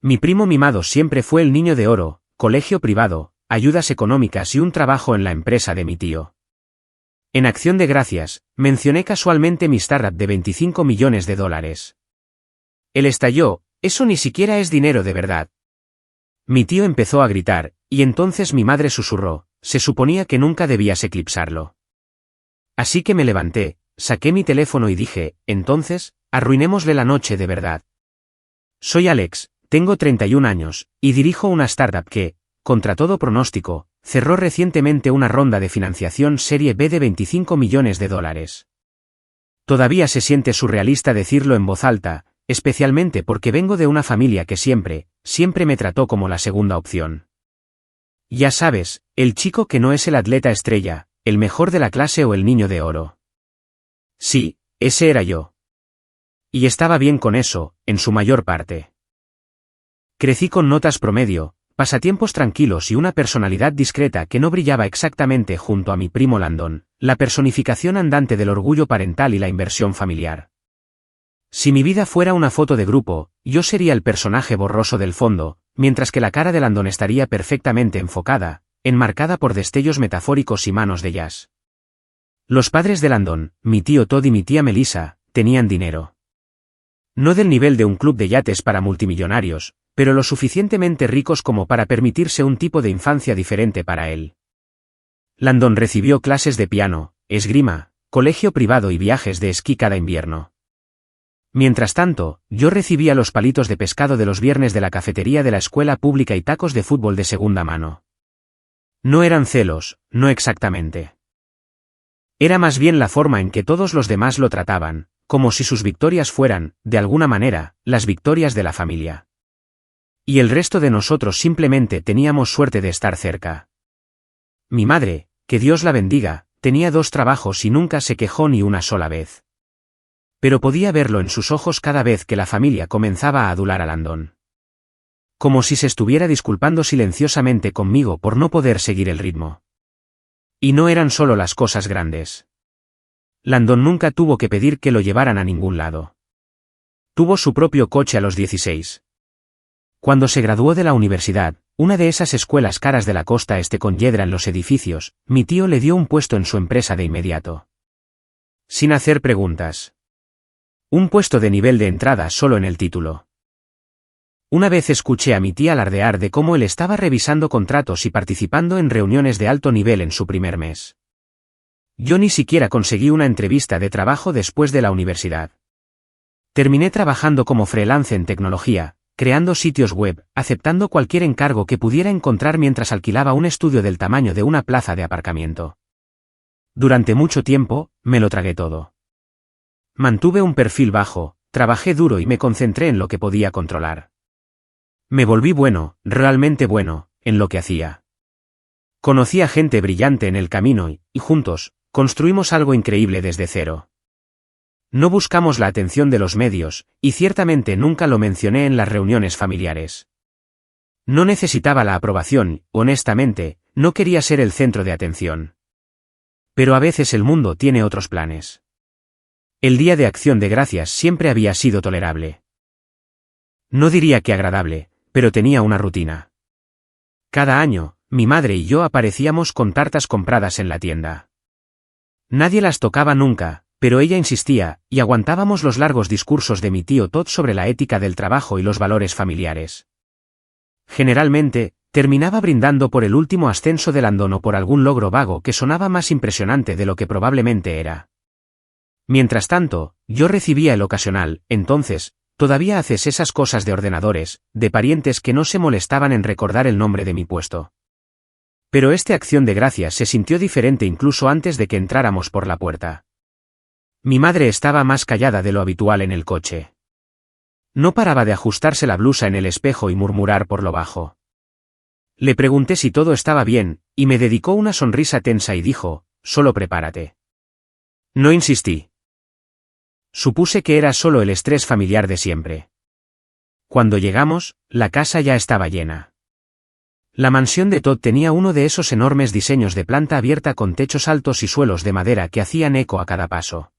Mi primo mimado siempre fue el niño de oro, colegio privado, ayudas económicas y un trabajo en la empresa de mi tío. En acción de gracias, mencioné casualmente mi startup de $25 millones. Él estalló: «Eso ni siquiera es dinero de verdad». Mi tío empezó a gritar, y entonces mi madre susurró: «Se suponía que nunca debías eclipsarlo». Así que me levanté, saqué mi teléfono y dije: «Entonces, arruinémosle la noche de verdad». Soy Alex, tengo 31 años, y dirijo una startup que, contra todo pronóstico, cerró recientemente una ronda de financiación Serie B de $25 millones. Todavía se siente surrealista decirlo en voz alta, especialmente porque vengo de una familia que siempre me trató como la segunda opción. Ya sabes, el chico que no es el atleta estrella, el mejor de la clase o el niño de oro. Sí, ese era yo. Y estaba bien con eso, en su mayor parte. Crecí con notas promedio, pasatiempos tranquilos y una personalidad discreta que no brillaba exactamente junto a mi primo Landon, la personificación andante del orgullo parental y la inversión familiar. Si mi vida fuera una foto de grupo, yo sería el personaje borroso del fondo, mientras que la cara de Landon estaría perfectamente enfocada, enmarcada por destellos metafóricos y manos de jazz. Los padres de Landon, mi tío Todd y mi tía Melissa, tenían dinero. No del nivel de un club de yates para multimillonarios, pero lo suficientemente ricos como para permitirse un tipo de infancia diferente para él. Landon recibió clases de piano, esgrima, colegio privado y viajes de esquí cada invierno. Mientras tanto, yo recibía los palitos de pescado de los viernes de la cafetería de la escuela pública y tacos de fútbol de segunda mano. No eran celos, no exactamente. Era más bien la forma en que todos los demás lo trataban, como si sus victorias fueran, de alguna manera, las victorias de la familia. Y el resto de nosotros simplemente teníamos suerte de estar cerca. Mi madre, que Dios la bendiga, tenía 2 trabajos y nunca se quejó ni una sola vez. Pero podía verlo en sus ojos cada vez que la familia comenzaba a adular a Landon. Como si se estuviera disculpando silenciosamente conmigo por no poder seguir el ritmo. Y no eran solo las cosas grandes. Landon nunca tuvo que pedir que lo llevaran a ningún lado. Tuvo su propio coche a los 16. Cuando se graduó de la universidad, una de esas escuelas caras de la costa este con hiedra en los edificios, mi tío le dio un puesto en su empresa de inmediato. Sin hacer preguntas. Un puesto de nivel de entrada solo en el título. Una vez escuché a mi tía alardear de cómo él estaba revisando contratos y participando en reuniones de alto nivel en su primer mes. Yo ni siquiera conseguí una entrevista de trabajo después de la universidad. Terminé trabajando como freelance en tecnología, creando sitios web, aceptando cualquier encargo que pudiera encontrar mientras alquilaba un estudio del tamaño de una plaza de aparcamiento. Durante mucho tiempo, me lo tragué todo. Mantuve un perfil bajo, trabajé duro y me concentré en lo que podía controlar. Me volví bueno, realmente bueno, en lo que hacía. Conocí a gente brillante en el camino y juntos, construimos algo increíble desde cero. No buscamos la atención de los medios, y ciertamente nunca lo mencioné en las reuniones familiares. No necesitaba la aprobación, honestamente, no quería ser el centro de atención. Pero a veces el mundo tiene otros planes. El día de Acción de Gracias siempre había sido tolerable. No diría que agradable, pero tenía una rutina. Cada año, mi madre y yo aparecíamos con tartas compradas en la tienda. Nadie las tocaba nunca, pero ella insistía, y aguantábamos los largos discursos de mi tío Todd sobre la ética del trabajo y los valores familiares. Generalmente, terminaba brindando por el último ascenso de Landon o por algún logro vago que sonaba más impresionante de lo que probablemente era. Mientras tanto, yo recibía el ocasional: «Entonces, ¿todavía haces esas cosas de ordenadores?», de parientes que no se molestaban en recordar el nombre de mi puesto. Pero esta Acción de Gracias se sintió diferente incluso antes de que entráramos por la puerta. Mi madre estaba más callada de lo habitual en el coche. No paraba de ajustarse la blusa en el espejo y murmurar por lo bajo. Le pregunté si todo estaba bien, y me dedicó una sonrisa tensa y dijo: «Solo prepárate». No insistí. Supuse que era solo el estrés familiar de siempre. Cuando llegamos, la casa ya estaba llena. La mansión de Todd tenía uno de esos enormes diseños de planta abierta con techos altos y suelos de madera que hacían eco a cada paso.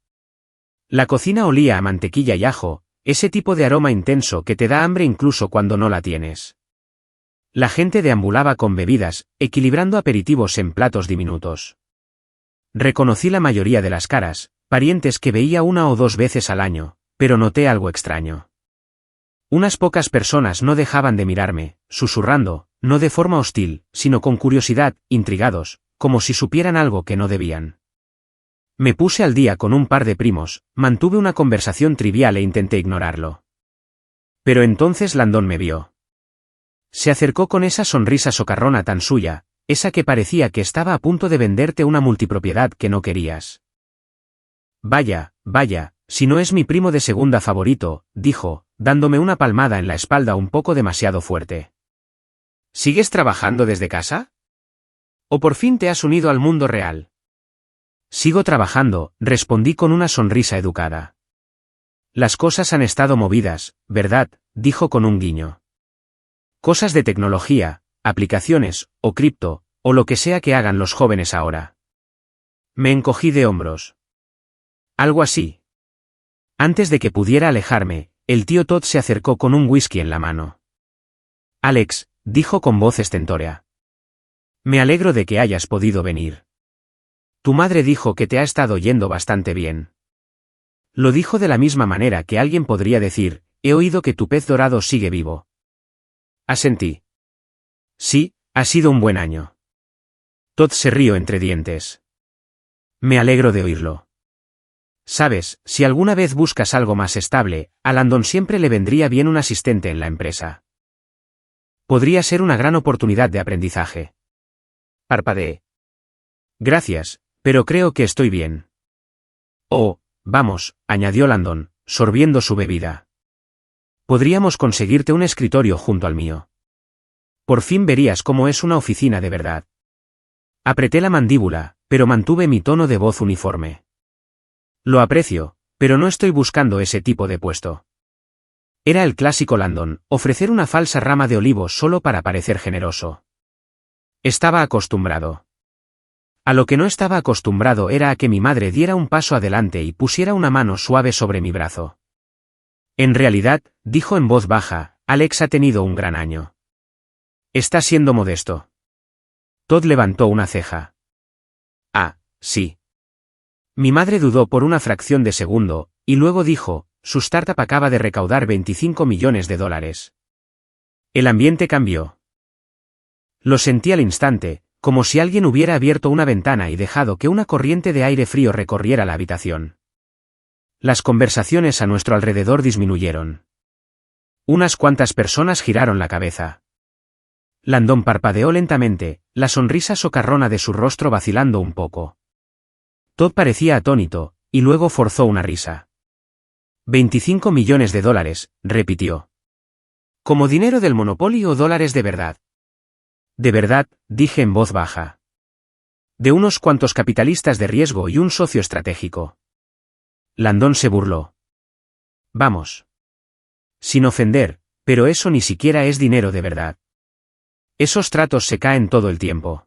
La cocina olía a mantequilla y ajo, Ese tipo de aroma intenso que te da hambre incluso cuando no la tienes. La gente deambulaba con bebidas, equilibrando aperitivos en platos diminutos. Reconocí la mayoría de las caras, parientes que veía 1 o 2 veces al año, pero noté algo extraño. Unas pocas personas no dejaban de mirarme, susurrando, no de forma hostil, sino con curiosidad, intrigados, como si supieran algo que no debían. Me puse al día con un par de primos, mantuve una conversación trivial e intenté ignorarlo. Pero entonces Landon me vio. Se acercó con esa sonrisa socarrona tan suya, esa que parecía que estaba a punto de venderte una multipropiedad que no querías. Vaya, vaya, si no es mi primo de segunda favorito, dijo, dándome una palmada en la espalda un poco demasiado fuerte. ¿Sigues trabajando desde casa? ¿O por fin te has unido al mundo real? Sigo trabajando, respondí con una sonrisa educada. Las cosas han estado movidas, ¿verdad?, dijo con un guiño. Cosas de tecnología, aplicaciones, o cripto, o lo que sea que hagan los jóvenes ahora. Me encogí de hombros. Algo así. Antes de que pudiera alejarme, el tío Todd se acercó con un whisky en la mano. Alex, dijo con voz estentórea. Me alegro de que hayas podido venir. Tu madre dijo que te ha estado yendo bastante bien. Lo dijo de la misma manera que alguien podría decir, he oído que tu pez dorado sigue vivo. Asentí. Sí, ha sido un buen año. Todd se rió entre dientes. Me alegro de oírlo. Sabes, si alguna vez buscas algo más estable, a Landon siempre le vendría bien un asistente en la empresa. Podría ser una gran oportunidad de aprendizaje. Parpadeé. Gracias, pero creo que estoy bien. Oh, vamos, añadió Landon, sorbiendo su bebida. Podríamos conseguirte un escritorio junto al mío. Por fin verías cómo es una oficina de verdad. Apreté la mandíbula, pero mantuve mi tono de voz uniforme. Lo aprecio, pero no estoy buscando ese tipo de puesto. Era el clásico Landon, ofrecer una falsa rama de olivo solo para parecer generoso. Estaba acostumbrado. A lo que no estaba acostumbrado era a que mi madre diera un paso adelante y pusiera una mano suave sobre mi brazo. En realidad, dijo en voz baja, Alex ha tenido un gran año. Está siendo modesto. Todd levantó una ceja. Ah, sí. Mi madre dudó por una fracción de segundo, y luego dijo, su startup acaba de recaudar $25 millones. El ambiente cambió. Lo sentí al instante, como si alguien hubiera abierto una ventana y dejado que una corriente de aire frío recorriera la habitación. Las conversaciones a nuestro alrededor disminuyeron. Unas cuantas personas giraron la cabeza. Landon parpadeó lentamente, la sonrisa socarrona de su rostro vacilando un poco. Todd parecía atónito, y luego forzó una risa. $25 millones, repitió. ¿Como dinero del Monopoly o dólares de verdad? De verdad, dije en voz baja. De unos cuantos capitalistas de riesgo y un socio estratégico. Landon se burló. Vamos. Sin ofender, pero eso ni siquiera es dinero de verdad. Esos tratos se caen todo el tiempo.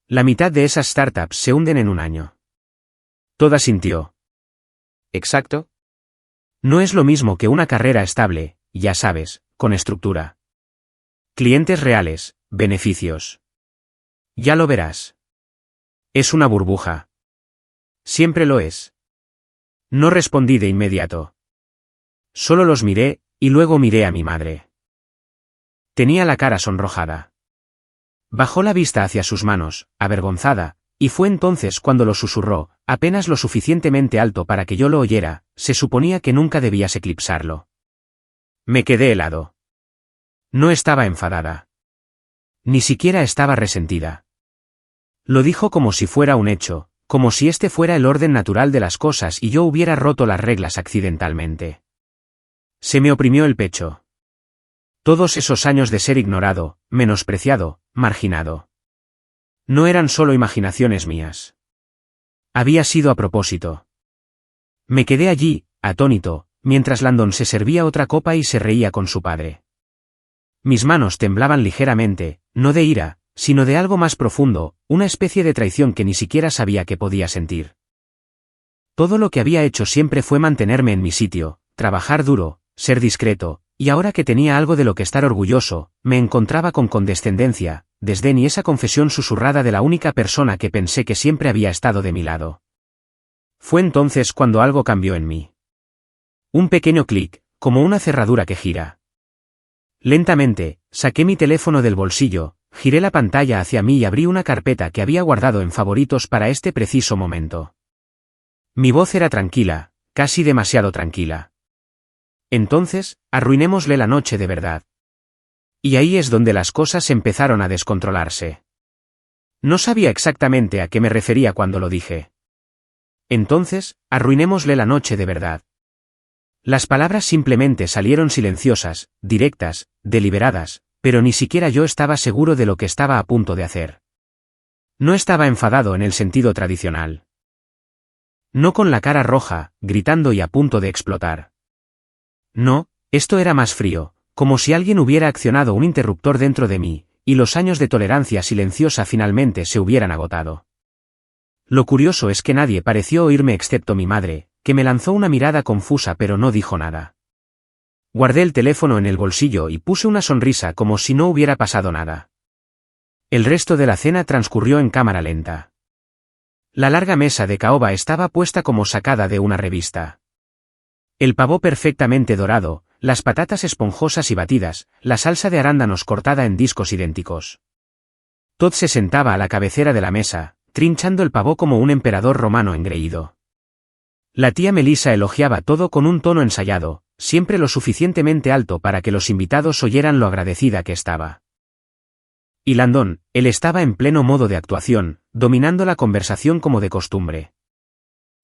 La mitad de esas startups se hunden en un año. Todd asintió. ¿Exacto? No es lo mismo que una carrera estable, ya sabes, con estructura. Clientes reales, beneficios. Ya lo verás. Es una burbuja. Siempre lo es. No respondí de inmediato. Solo los miré, y luego miré a mi madre. Tenía la cara sonrojada. Bajó la vista hacia sus manos, avergonzada, y fue entonces cuando lo susurró, apenas lo suficientemente alto para que yo lo oyera, se suponía que nunca debías eclipsarlo. Me quedé helado. No estaba enfadada. Ni siquiera estaba resentida. Lo dijo como si fuera un hecho, como si este fuera el orden natural de las cosas y yo hubiera roto las reglas accidentalmente. Se me oprimió el pecho. Todos esos años de ser ignorado, menospreciado, marginado. No eran solo imaginaciones mías. Había sido a propósito. Me quedé allí, atónito, mientras Landon se servía otra copa y se reía con su padre. Mis manos temblaban ligeramente, no de ira, sino de algo más profundo, una especie de traición que ni siquiera sabía que podía sentir. Todo lo que había hecho siempre fue mantenerme en mi sitio, trabajar duro, ser discreto, y ahora que tenía algo de lo que estar orgulloso, me encontraba con condescendencia, desdén y esa confesión susurrada de la única persona que pensé que siempre había estado de mi lado. Fue entonces cuando algo cambió en mí. Un pequeño clic, como una cerradura que gira. Lentamente, saqué mi teléfono del bolsillo, giré la pantalla hacia mí y abrí una carpeta que había guardado en favoritos para este preciso momento. Mi voz era tranquila, casi demasiado tranquila. Entonces, arruinémosle la noche de verdad. Y ahí es donde las cosas empezaron a descontrolarse. No sabía exactamente a qué me refería cuando lo dije. Entonces, arruinémosle la noche de verdad. Las palabras simplemente salieron silenciosas, directas, deliberadas, pero ni siquiera yo estaba seguro de lo que estaba a punto de hacer. No estaba enfadado en el sentido tradicional. No con la cara roja, gritando y a punto de explotar. No, esto era más frío, como si alguien hubiera accionado un interruptor dentro de mí, y los años de tolerancia silenciosa finalmente se hubieran agotado. Lo curioso es que nadie pareció oírme excepto mi madre, que me lanzó una mirada confusa pero no dijo nada. Guardé el teléfono en el bolsillo y puse una sonrisa como si no hubiera pasado nada. El resto de la cena transcurrió en cámara lenta. La larga mesa de caoba estaba puesta como sacada de una revista. El pavo perfectamente dorado, las patatas esponjosas y batidas, la salsa de arándanos cortada en discos idénticos. Todd se sentaba a la cabecera de la mesa, trinchando el pavo como un emperador romano engreído. La tía Melissa elogiaba todo con un tono ensayado, siempre lo suficientemente alto para que los invitados oyeran lo agradecida que estaba. Y Landon, él estaba en pleno modo de actuación, dominando la conversación como de costumbre.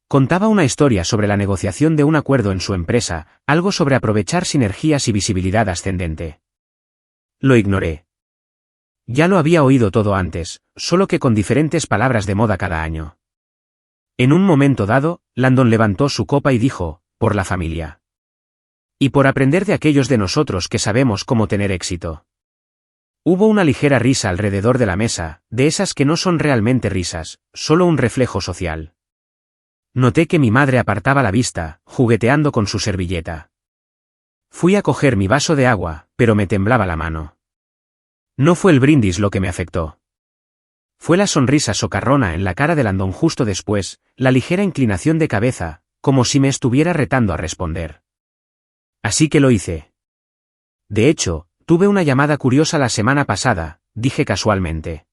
Contaba una historia sobre la negociación de un acuerdo en su empresa, algo sobre aprovechar sinergias y visibilidad ascendente. Lo ignoré. Ya lo había oído todo antes, solo que con diferentes palabras de moda cada año. En un momento dado, Landon levantó su copa y dijo, por la familia. Y por aprender de aquellos de nosotros que sabemos cómo tener éxito. Hubo una ligera risa alrededor de la mesa, de esas que no son realmente risas, solo un reflejo social. Noté que mi madre apartaba la vista, jugueteando con su servilleta. Fui a coger mi vaso de agua, pero me temblaba la mano. No fue el brindis lo que me afectó. Fue la sonrisa socarrona en la cara de Landon justo después, la ligera inclinación de cabeza, como si me estuviera retando a responder. Así que lo hice. De hecho, tuve una llamada curiosa la semana pasada, dije casualmente.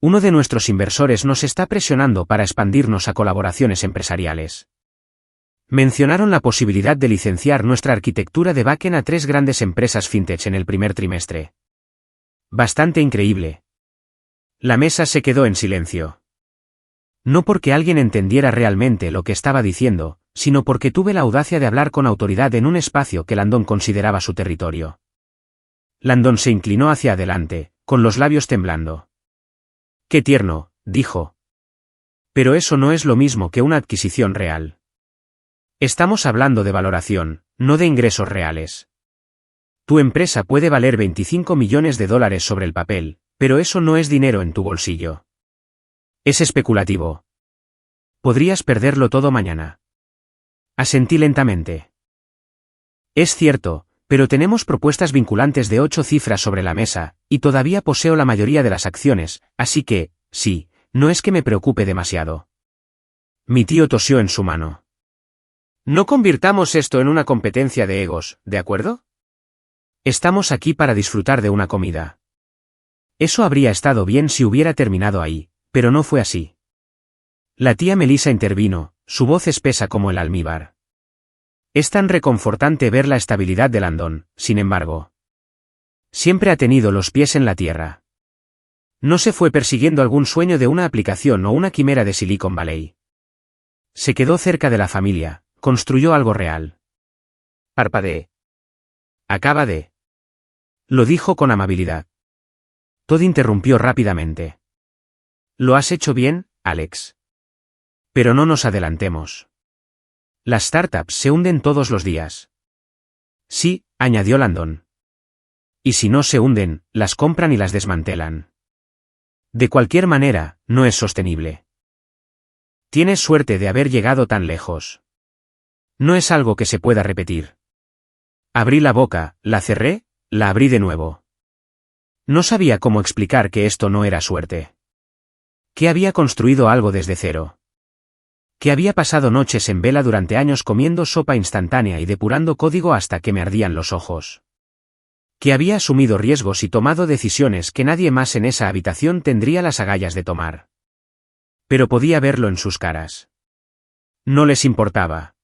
Uno de nuestros inversores nos está presionando para expandirnos a colaboraciones empresariales. Mencionaron la posibilidad de licenciar nuestra arquitectura de backend a 3 grandes empresas fintech en el primer trimestre. Bastante increíble. La mesa se quedó en silencio. No porque alguien entendiera realmente lo que estaba diciendo, sino porque tuve la audacia de hablar con autoridad en un espacio que Landon consideraba su territorio. Landon se inclinó hacia adelante, con los labios temblando. «Qué tierno», dijo. «Pero eso no es lo mismo que una adquisición real. Estamos hablando de valoración, no de ingresos reales. Tu empresa puede valer $25 millones sobre el papel, pero eso no es dinero en tu bolsillo. Es especulativo. Podrías perderlo todo mañana». Asentí lentamente. «Es cierto, pero tenemos propuestas vinculantes de 8 cifras sobre la mesa, y todavía poseo la mayoría de las acciones, así que, sí, no es que me preocupe demasiado». Mi tío tosió en su mano. «No convirtamos esto en una competencia de egos, ¿de acuerdo? Estamos aquí para disfrutar de una comida». Eso habría estado bien si hubiera terminado ahí, pero no fue así. La tía Melissa intervino, su voz espesa como el almíbar. «Es tan reconfortante ver la estabilidad de Landon, sin embargo. Siempre ha tenido los pies en la tierra. No se fue persiguiendo algún sueño de una aplicación o una quimera de Silicon Valley. Se quedó cerca de la familia, construyó algo real». Parpadeé. «Acaba de». Lo dijo con amabilidad. Todd interrumpió rápidamente. «Lo has hecho bien, Alex. Pero no nos adelantemos. Las startups se hunden todos los días». «Sí», añadió Landon. «Y si no se hunden, las compran y las desmantelan. De cualquier manera, no es sostenible. Tienes suerte de haber llegado tan lejos». No es algo que se pueda repetir. Abrí la boca, la cerré, la abrí de nuevo. No sabía cómo explicar que esto no era suerte. Que había construido algo desde cero. Que había pasado noches en vela durante años comiendo sopa instantánea y depurando código hasta que me ardían los ojos. Que había asumido riesgos y tomado decisiones que nadie más en esa habitación tendría las agallas de tomar. Pero podía verlo en sus caras. No les importaba.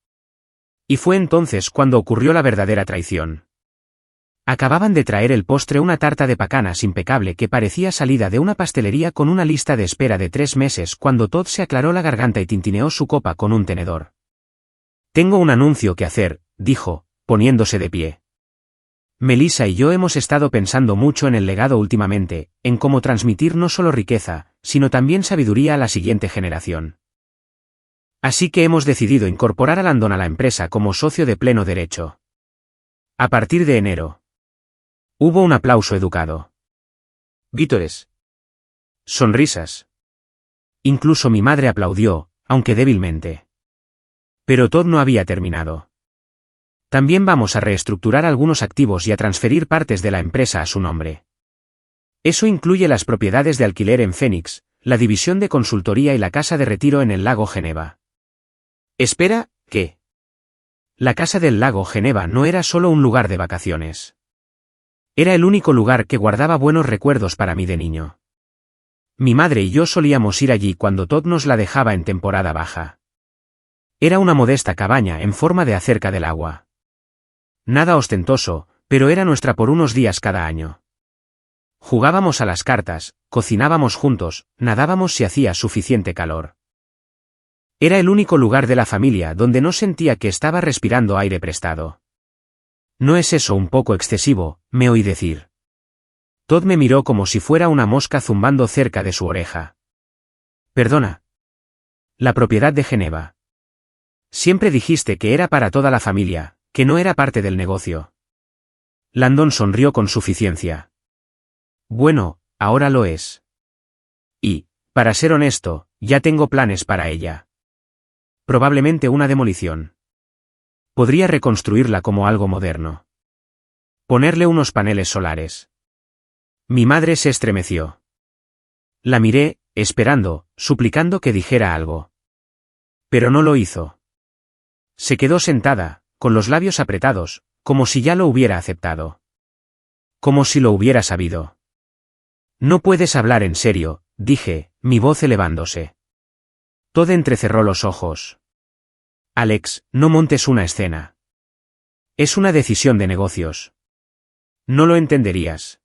Y fue entonces cuando ocurrió la verdadera traición. Acababan de traer el postre, una tarta de pacanas impecable que parecía salida de una pastelería con una lista de espera de 3 meses, cuando Todd se aclaró la garganta y tintineó su copa con un tenedor. Tengo un anuncio que hacer, dijo, poniéndose de pie. Melissa y yo hemos estado pensando mucho en el legado últimamente, en cómo transmitir no solo riqueza, sino también sabiduría a la siguiente generación. Así que hemos decidido incorporar a Landon a la empresa como socio de pleno derecho. A partir de enero. Hubo un aplauso educado. Vítores. Sonrisas. Incluso mi madre aplaudió, aunque débilmente. Pero Todd no había terminado. También vamos a reestructurar algunos activos y a transferir partes de la empresa a su nombre. Eso incluye las propiedades de alquiler en Phoenix, la división de consultoría y la casa de retiro en el lago Geneva. Espera, ¿qué? La casa del lago Geneva no era solo un lugar de vacaciones. Era el único lugar que guardaba buenos recuerdos para mí de niño. Mi madre y yo solíamos ir allí cuando Todd nos la dejaba en temporada baja. Era una modesta cabaña en forma de cerca del agua. Nada ostentoso, pero era nuestra por unos días cada año. Jugábamos a las cartas, cocinábamos juntos, nadábamos si hacía suficiente calor. Era el único lugar de la familia donde no sentía que estaba respirando aire prestado. ¿No es eso un poco excesivo?, me oí decir. Todd me miró como si fuera una mosca zumbando cerca de su oreja. Perdona. La propiedad de Geneva. Siempre dijiste que era para toda la familia, que no era parte del negocio. Landon sonrió con suficiencia. Bueno, ahora lo es. Y, para ser honesto, ya tengo planes para ella. Probablemente una demolición. Podría reconstruirla como algo moderno. Ponerle unos paneles solares. Mi madre se estremeció. La miré, esperando, suplicando que dijera algo. Pero no lo hizo. Se quedó sentada, con los labios apretados, como si ya lo hubiera aceptado. Como si lo hubiera sabido. No puedes hablar en serio, dije, mi voz elevándose. Todd entrecerró los ojos. Alex, no montes una escena. Es una decisión de negocios. No lo entenderías.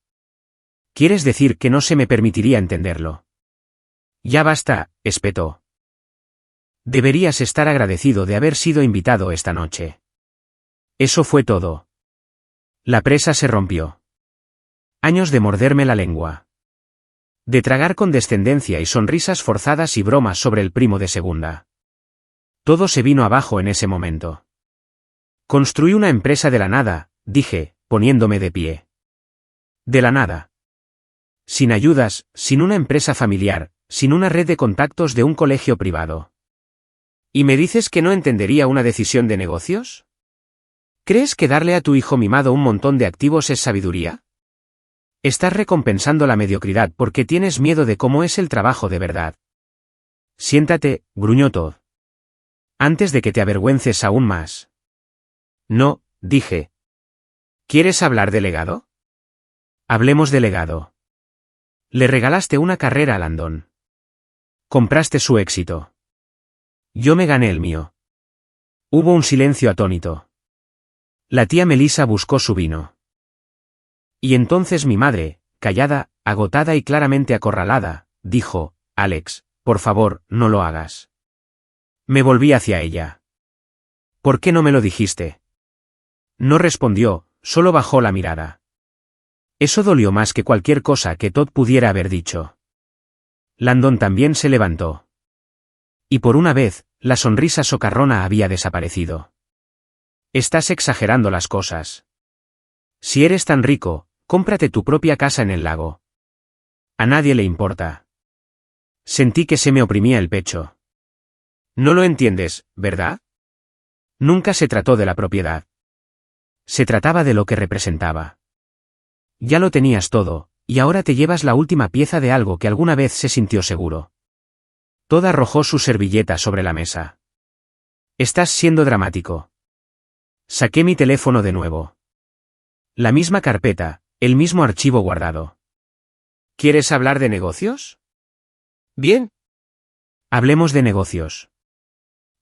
¿Quieres decir que no se me permitiría entenderlo? Ya basta, espetó. Deberías estar agradecido de haber sido invitado esta noche. Eso fue todo. La presa se rompió. Años de morderme la lengua. De tragar condescendencia y sonrisas forzadas y bromas sobre el primo de segunda. Todo se vino abajo en ese momento. Construí una empresa de la nada, dije, poniéndome de pie. De la nada. Sin ayudas, sin una empresa familiar, sin una red de contactos de un colegio privado. ¿Y me dices que no entendería una decisión de negocios? ¿Crees que darle a tu hijo mimado un montón de activos es sabiduría? Estás recompensando la mediocridad porque tienes miedo de cómo es el trabajo de verdad. Siéntate, gruñó Todd. Antes de que te avergüences aún más. No, dije. ¿Quieres hablar de legado? Hablemos de legado. Le regalaste una carrera a Landon. Compraste su éxito. Yo me gané el mío. Hubo un silencio atónito. La tía Melissa buscó su vino. Y entonces mi madre, callada, agotada y claramente acorralada, dijo, Alex, por favor, no lo hagas. Me volví hacia ella. ¿Por qué no me lo dijiste? No respondió, solo bajó la mirada. Eso dolió más que cualquier cosa que Todd pudiera haber dicho. Landon también se levantó. Y por una vez, la sonrisa socarrona había desaparecido. Estás exagerando las cosas. Si eres tan rico, cómprate tu propia casa en el lago. A nadie le importa. Sentí que se me oprimía el pecho. No lo entiendes, ¿verdad? Nunca se trató de la propiedad. Se trataba de lo que representaba. Ya lo tenías todo, y ahora te llevas la última pieza de algo que alguna vez se sintió seguro. Todd arrojó su servilleta sobre la mesa. Estás siendo dramático. Saqué mi teléfono de nuevo. La misma carpeta, el mismo archivo guardado. ¿Quieres hablar de negocios? Bien. Hablemos de negocios.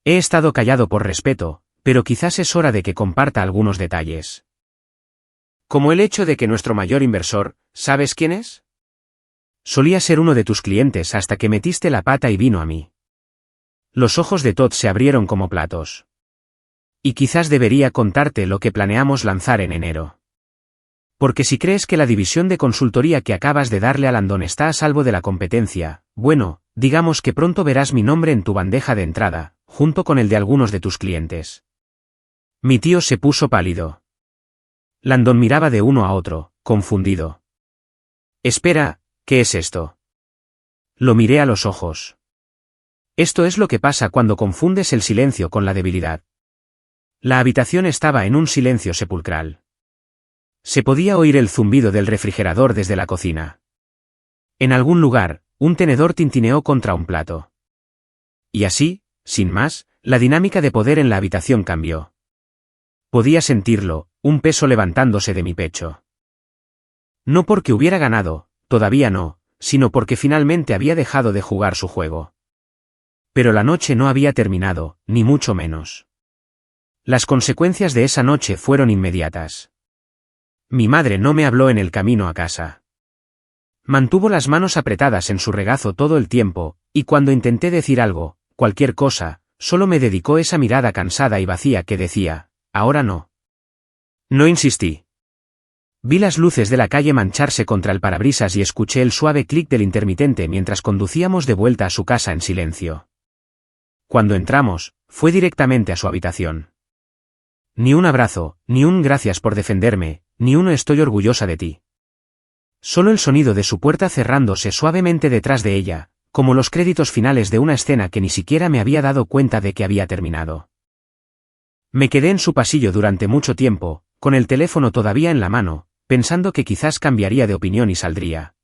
He estado callado por respeto, pero quizás es hora de que comparta algunos detalles. Como el hecho de que nuestro mayor inversor, ¿sabes quién es? Solía ser uno de tus clientes hasta que metiste la pata y vino a mí. Los ojos de Todd se abrieron como platos. Y quizás debería contarte lo que planeamos lanzar en enero. Porque si crees que la división de consultoría que acabas de darle a Landon está a salvo de la competencia, bueno, digamos que pronto verás mi nombre en tu bandeja de entrada, junto con el de algunos de tus clientes. Mi tío se puso pálido. Landon miraba de uno a otro, confundido. Espera, ¿qué es esto? Lo miré a los ojos. Esto es lo que pasa cuando confundes el silencio con la debilidad. La habitación estaba en un silencio sepulcral. Se podía oír el zumbido del refrigerador desde la cocina. En algún lugar, un tenedor tintineó contra un plato. Y así, sin más, la dinámica de poder en la habitación cambió. Podía sentirlo, un peso levantándose de mi pecho. No porque hubiera ganado, todavía no, sino porque finalmente había dejado de jugar su juego. Pero la noche no había terminado, ni mucho menos. Las consecuencias de esa noche fueron inmediatas. Mi madre no me habló en el camino a casa. Mantuvo las manos apretadas en su regazo todo el tiempo, y cuando intenté decir algo, cualquier cosa, solo me dedicó esa mirada cansada y vacía que decía, ahora no. No insistí. Vi las luces de la calle mancharse contra el parabrisas y escuché el suave clic del intermitente mientras conducíamos de vuelta a su casa en silencio. Cuando entramos, fue directamente a su habitación. Ni un abrazo, ni un gracias por defenderme, ni un estoy orgullosa de ti. Solo el sonido de su puerta cerrándose suavemente detrás de ella, como los créditos finales de una escena que ni siquiera me había dado cuenta de que había terminado. Me quedé en su pasillo durante mucho tiempo, con el teléfono todavía en la mano, pensando que quizás cambiaría de opinión y saldría.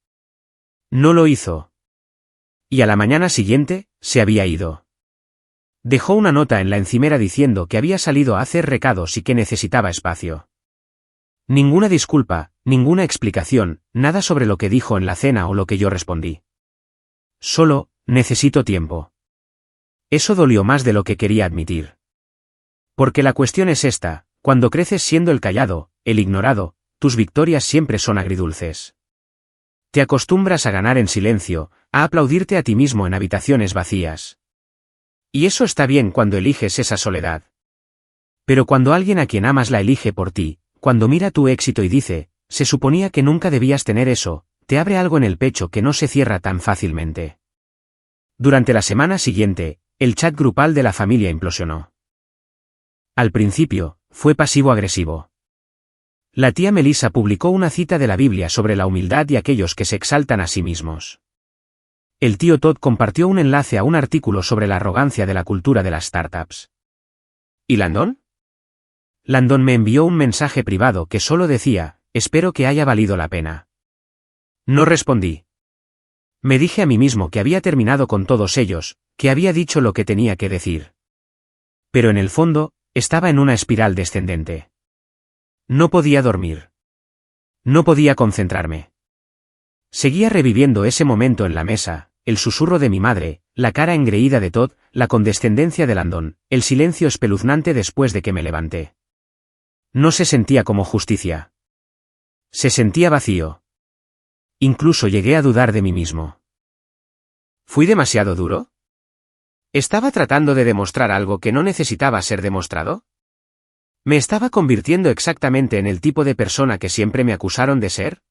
No lo hizo. Y a la mañana siguiente, se había ido. Dejó una nota en la encimera diciendo que había salido a hacer recados y que necesitaba espacio. Ninguna disculpa, ninguna explicación, nada sobre lo que dijo en la cena o lo que yo respondí. Solo, necesito tiempo. Eso dolió más de lo que quería admitir. Porque la cuestión es esta, cuando creces siendo el callado, el ignorado, tus victorias siempre son agridulces. Te acostumbras a ganar en silencio, a aplaudirte a ti mismo en habitaciones vacías. Y eso está bien cuando eliges esa soledad. Pero cuando alguien a quien amas la elige por ti, cuando mira tu éxito y dice, se suponía que nunca debías tener eso, te abre algo en el pecho que no se cierra tan fácilmente. Durante la semana siguiente, el chat grupal de la familia implosionó. Al principio, fue pasivo-agresivo. La tía Melissa publicó una cita de la Biblia sobre la humildad y aquellos que se exaltan a sí mismos. El tío Todd compartió un enlace a un artículo sobre la arrogancia de la cultura de las startups. ¿Y Landon? Landon me envió un mensaje privado que solo decía, espero que haya valido la pena. No respondí. Me dije a mí mismo que había terminado con todos ellos, que había dicho lo que tenía que decir. Pero en el fondo, estaba en una espiral descendente. No podía dormir. No podía concentrarme. Seguía reviviendo ese momento en la mesa, el susurro de mi madre, la cara engreída de Todd, la condescendencia de Landon, el silencio espeluznante después de que me levanté. No se sentía como justicia. Se sentía vacío. Incluso llegué a dudar de mí mismo. ¿Fui demasiado duro? ¿Estaba tratando de demostrar algo que no necesitaba ser demostrado? ¿Me estaba convirtiendo exactamente en el tipo de persona que siempre me acusaron de ser?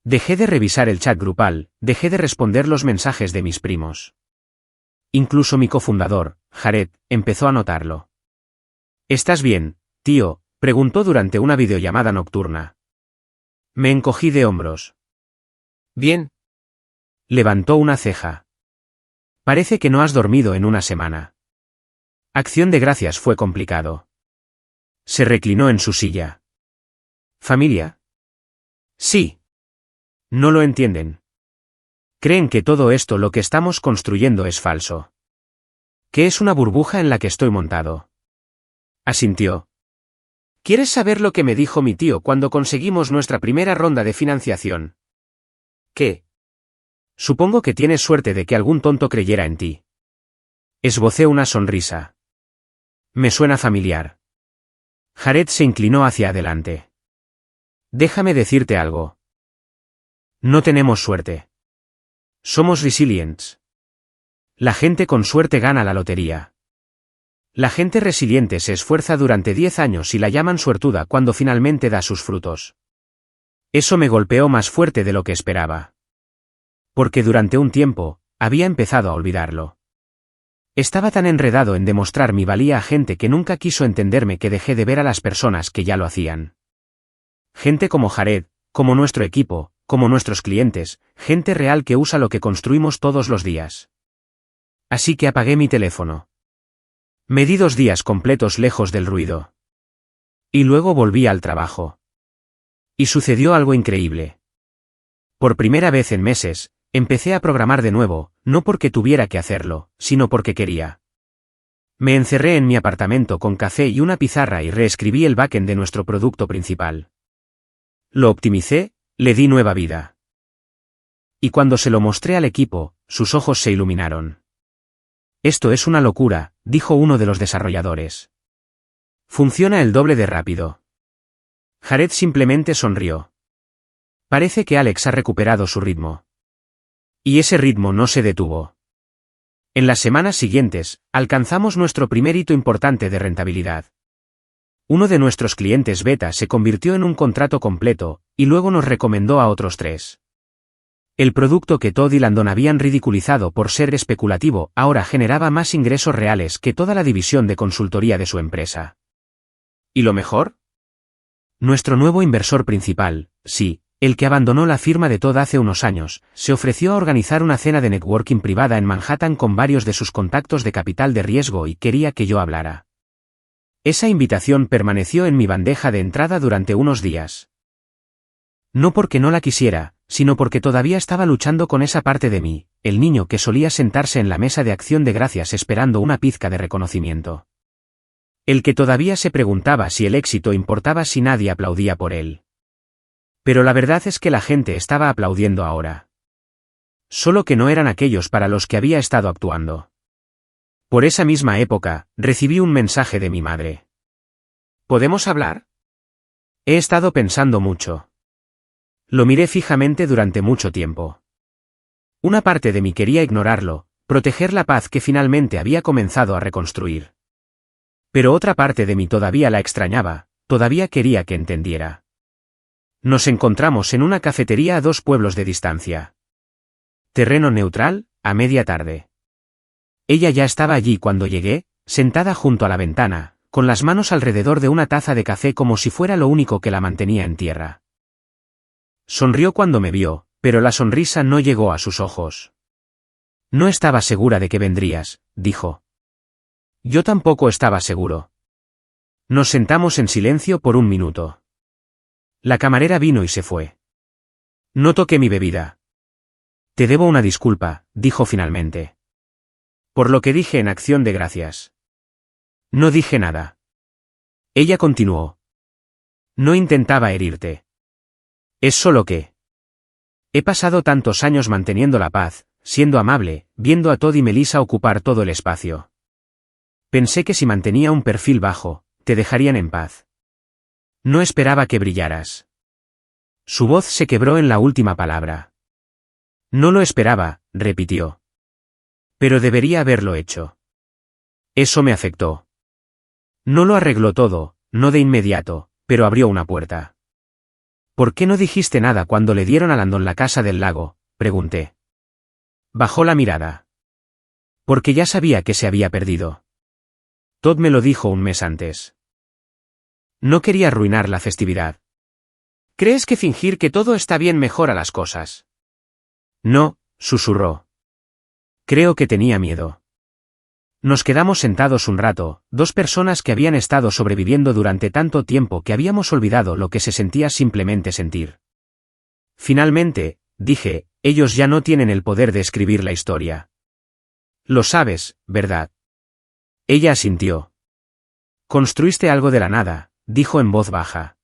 Dejé de revisar el chat grupal, dejé de responder los mensajes de mis primos. Incluso mi cofundador, Jared, empezó a notarlo. ¿Estás bien, tío?, preguntó durante una videollamada nocturna. Me encogí de hombros. Bien. Levantó una ceja. Parece que no has dormido en una semana. Acción de Gracias fue complicado. Se reclinó en su silla. ¿Familia? Sí. No lo entienden. Creen que todo esto lo que estamos construyendo es falso. Que es una burbuja en la que estoy montado. Asintió. ¿Quieres saber lo que me dijo mi tío cuando conseguimos nuestra primera ronda de financiación? ¿Qué? Supongo que tienes suerte de que algún tonto creyera en ti. Esbocé una sonrisa. Me suena familiar. Jared se inclinó hacia adelante. Déjame decirte algo. No tenemos suerte. Somos resilients. La gente con suerte gana la lotería. La gente resiliente se esfuerza durante 10 años y la llaman suertuda cuando finalmente da sus frutos. Eso me golpeó más fuerte de lo que esperaba. Porque durante un tiempo, había empezado a olvidarlo. Estaba tan enredado en demostrar mi valía a gente que nunca quiso entenderme que dejé de ver a las personas que ya lo hacían. Gente como Jared, como nuestro equipo, como nuestros clientes, gente real que usa lo que construimos todos los días. Así que apagué mi teléfono. Me di 2 días completos lejos del ruido. Y luego volví al trabajo. Y sucedió algo increíble. Por primera vez en meses, empecé a programar de nuevo, no porque tuviera que hacerlo, sino porque quería. Me encerré en mi apartamento con café y una pizarra y reescribí el backend de nuestro producto principal. Lo optimicé, le di nueva vida. Y cuando se lo mostré al equipo, sus ojos se iluminaron. Esto es una locura, dijo uno de los desarrolladores. Funciona el doble de rápido. Jared simplemente sonrió. Parece que Alex ha recuperado su ritmo. Y ese ritmo no se detuvo. En las semanas siguientes, alcanzamos nuestro primer hito importante de rentabilidad. Uno de nuestros clientes beta se convirtió en un contrato completo, y luego nos recomendó a otros 3. El producto que Todd y Landon habían ridiculizado por ser especulativo ahora generaba más ingresos reales que toda la división de consultoría de su empresa. ¿Y lo mejor? Nuestro nuevo inversor principal, sí, el que abandonó la firma de Todd hace unos años, se ofreció a organizar una cena de networking privada en Manhattan con varios de sus contactos de capital de riesgo y quería que yo hablara. Esa invitación permaneció en mi bandeja de entrada durante unos días. No porque no la quisiera, sino porque todavía estaba luchando con esa parte de mí, el niño que solía sentarse en la mesa de acción de gracias esperando una pizca de reconocimiento. El que todavía se preguntaba si el éxito importaba si nadie aplaudía por él. Pero la verdad es que la gente estaba aplaudiendo ahora. Solo que no eran aquellos para los que había estado actuando. Por esa misma época, recibí un mensaje de mi madre. ¿Podemos hablar? He estado pensando mucho. Lo miré fijamente durante mucho tiempo. Una parte de mí quería ignorarlo, proteger la paz que finalmente había comenzado a reconstruir. Pero otra parte de mí todavía la extrañaba, todavía quería que entendiera. Nos encontramos en una cafetería a 2 pueblos de distancia. Terreno neutral, a media tarde. Ella ya estaba allí cuando llegué, sentada junto a la ventana, con las manos alrededor de una taza de café como si fuera lo único que la mantenía en tierra. Sonrió cuando me vio, pero la sonrisa no llegó a sus ojos. No estaba segura de que vendrías, dijo. Yo tampoco estaba seguro. Nos sentamos en silencio por 1 minuto. La camarera vino y se fue. No toqué mi bebida. Te debo una disculpa, dijo finalmente. Por lo que dije en acción de gracias. No dije nada. Ella continuó. No intentaba herirte. Es solo que... He pasado tantos años manteniendo la paz, siendo amable, viendo a Todd y Melissa ocupar todo el espacio. Pensé que si mantenía un perfil bajo, te dejarían en paz. No esperaba que brillaras. Su voz se quebró en la última palabra. No lo esperaba, repitió. Pero debería haberlo hecho. Eso me afectó. No lo arregló todo, no de inmediato, pero abrió una puerta. ¿Por qué no dijiste nada cuando le dieron a Landon la casa del lago?, pregunté. Bajó la mirada. Porque ya sabía que se había perdido. Todd me lo dijo 1 mes antes. No quería arruinar la festividad. ¿Crees que fingir que todo está bien mejora las cosas? No, susurró. Creo que tenía miedo. Nos quedamos sentados un rato, dos personas que habían estado sobreviviendo durante tanto tiempo que habíamos olvidado lo que se sentía simplemente sentir. Finalmente, dije, ellos ya no tienen el poder de escribir la historia. Lo sabes, ¿verdad? Ella asintió. Construiste algo de la nada, dijo en voz baja.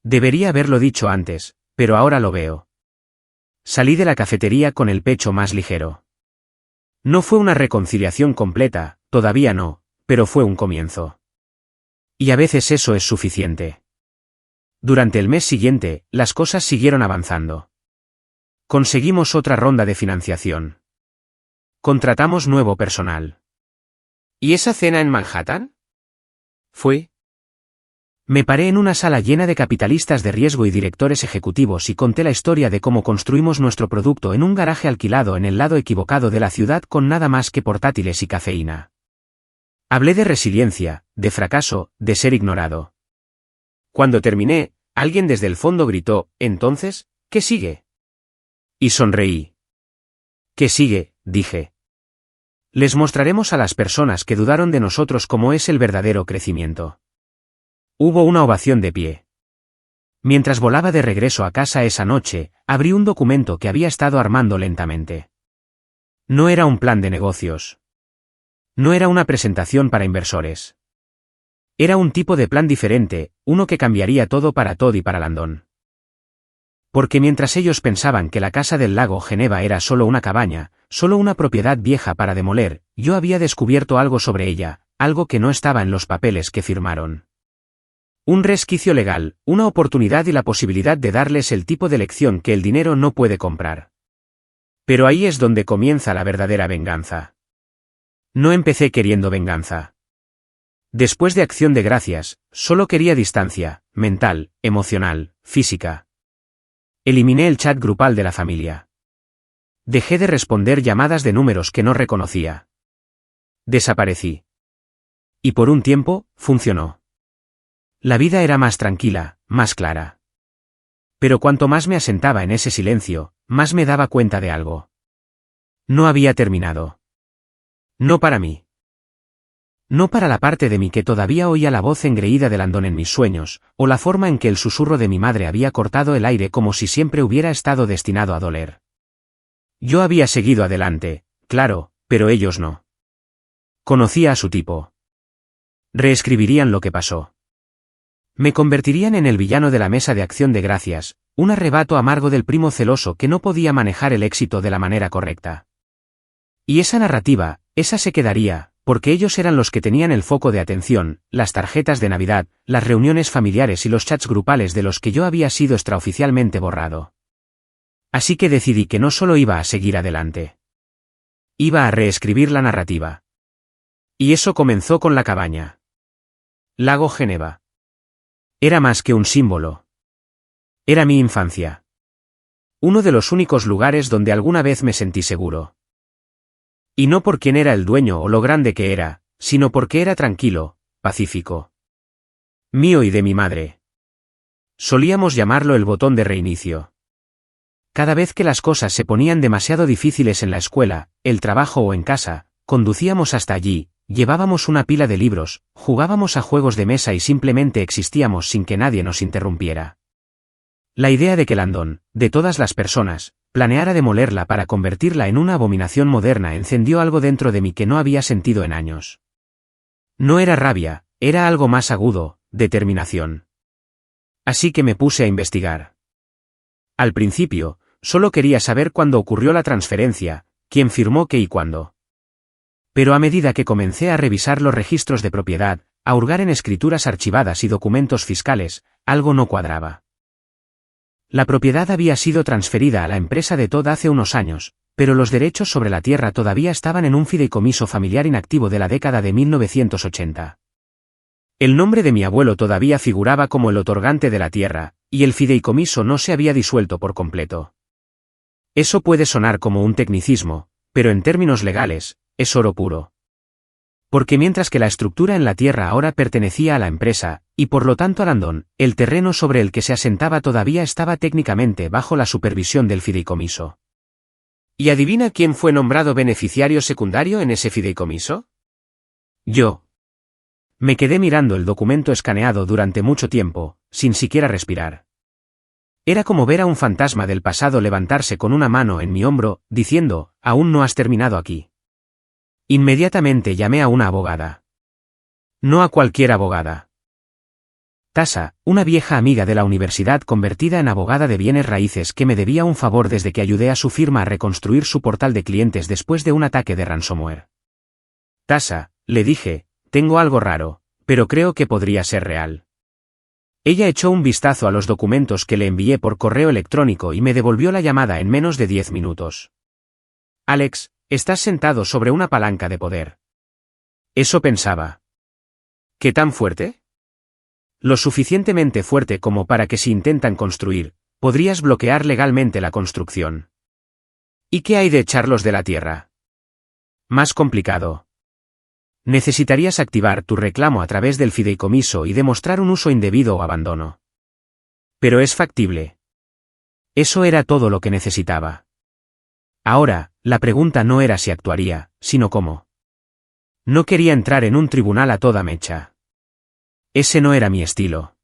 Debería haberlo dicho antes, pero ahora lo veo. Salí de la cafetería con el pecho más ligero. No fue una reconciliación completa, todavía no, pero fue un comienzo. Y a veces eso es suficiente. Durante el mes siguiente, las cosas siguieron avanzando. Conseguimos otra ronda de financiación. Contratamos nuevo personal. ¿Y esa cena en Manhattan? Fue. Me paré en una sala llena de capitalistas de riesgo y directores ejecutivos y conté la historia de cómo construimos nuestro producto en un garaje alquilado en el lado equivocado de la ciudad con nada más que portátiles y cafeína. Hablé de resiliencia, de fracaso, de ser ignorado. Cuando terminé, alguien desde el fondo gritó, «Entonces, ¿qué sigue?» Y sonreí. ¿Qué sigue?, dije. Les mostraremos a las personas que dudaron de nosotros cómo es el verdadero crecimiento. Hubo una ovación de pie. Mientras volaba de regreso a casa esa noche, abrí un documento que había estado armando lentamente. No era un plan de negocios. No era una presentación para inversores. Era un tipo de plan diferente, uno que cambiaría todo para Todd y para Landon. Porque mientras ellos pensaban que la casa del lago Geneva era solo una cabaña, solo una propiedad vieja para demoler, yo había descubierto algo sobre ella, algo que no estaba en los papeles que firmaron. Un resquicio legal, una oportunidad y la posibilidad de darles el tipo de lección que el dinero no puede comprar. Pero ahí es donde comienza la verdadera venganza. No empecé queriendo venganza. Después de Acción de Gracias, solo quería distancia, mental, emocional, física. Eliminé el chat grupal de la familia. Dejé de responder llamadas de números que no reconocía. Desaparecí. Y por un tiempo, funcionó. La vida era más tranquila, más clara. Pero cuanto más me asentaba en ese silencio, más me daba cuenta de algo. No había terminado. No para mí. No para la parte de mí que todavía oía la voz engreída de Landon en mis sueños, o la forma en que el susurro de mi madre había cortado el aire como si siempre hubiera estado destinado a doler. Yo había seguido adelante, claro, pero ellos no. Conocía a su tipo. Reescribirían lo que pasó. Me convertirían en el villano de la mesa de Acción de Gracias, un arrebato amargo del primo celoso que no podía manejar el éxito de la manera correcta. Y esa narrativa, esa se quedaría, porque ellos eran los que tenían el foco de atención, las tarjetas de Navidad, las reuniones familiares y los chats grupales de los que yo había sido extraoficialmente borrado. Así que decidí que no solo iba a seguir adelante. Iba a reescribir la narrativa. Y eso comenzó con la cabaña. Lago Geneva. Era más que un símbolo. Era mi infancia. Uno de los únicos lugares donde alguna vez me sentí seguro. Y no por quién era el dueño o lo grande que era, sino porque era tranquilo, pacífico. Mío y de mi madre. Solíamos llamarlo el botón de reinicio. Cada vez que las cosas se ponían demasiado difíciles en la escuela, el trabajo o en casa, conducíamos hasta allí, llevábamos una pila de libros, jugábamos a juegos de mesa y simplemente existíamos sin que nadie nos interrumpiera. La idea de que Landon, de todas las personas, planeara demolerla para convertirla en una abominación moderna encendió algo dentro de mí que no había sentido en años. No era rabia, era algo más agudo, determinación. Así que me puse a investigar. Al principio, solo quería saber cuándo ocurrió la transferencia, quién firmó qué y cuándo. Pero a medida que comencé a revisar los registros de propiedad, a hurgar en escrituras archivadas y documentos fiscales, algo no cuadraba. La propiedad había sido transferida a la empresa de Todd hace unos años, pero los derechos sobre la tierra todavía estaban en un fideicomiso familiar inactivo de la década de 1980. El nombre de mi abuelo todavía figuraba como el otorgante de la tierra, y el fideicomiso no se había disuelto por completo. Eso puede sonar como un tecnicismo, pero en términos legales, es oro puro. Porque mientras que la estructura en la tierra ahora pertenecía a la empresa, y por lo tanto a Landon, el terreno sobre el que se asentaba todavía estaba técnicamente bajo la supervisión del fideicomiso. ¿Y adivina quién fue nombrado beneficiario secundario en ese fideicomiso? Yo. Me quedé mirando el documento escaneado durante mucho tiempo, sin siquiera respirar. Era como ver a un fantasma del pasado levantarse con una mano en mi hombro, diciendo, aún no has terminado aquí. Inmediatamente llamé a una abogada. No a cualquier abogada. Tasa, una vieja amiga de la universidad convertida en abogada de bienes raíces que me debía un favor desde que ayudé a su firma a reconstruir su portal de clientes después de un ataque de ransomware. Tasa, le dije, tengo algo raro, pero creo que podría ser real. Ella echó un vistazo a los documentos que le envié por correo electrónico y me devolvió la llamada en menos de 10 minutos. Alex, estás sentado sobre una palanca de poder. Eso pensaba. ¿Qué tan fuerte? Lo suficientemente fuerte como para que si intentan construir, podrías bloquear legalmente la construcción. ¿Y qué hay de echarlos de la tierra? Más complicado. Necesitarías activar tu reclamo a través del fideicomiso y demostrar un uso indebido o abandono. Pero es factible. Eso era todo lo que necesitaba. Ahora, la pregunta no era si actuaría, sino cómo. No quería entrar en un tribunal a toda mecha. Ese no era mi estilo.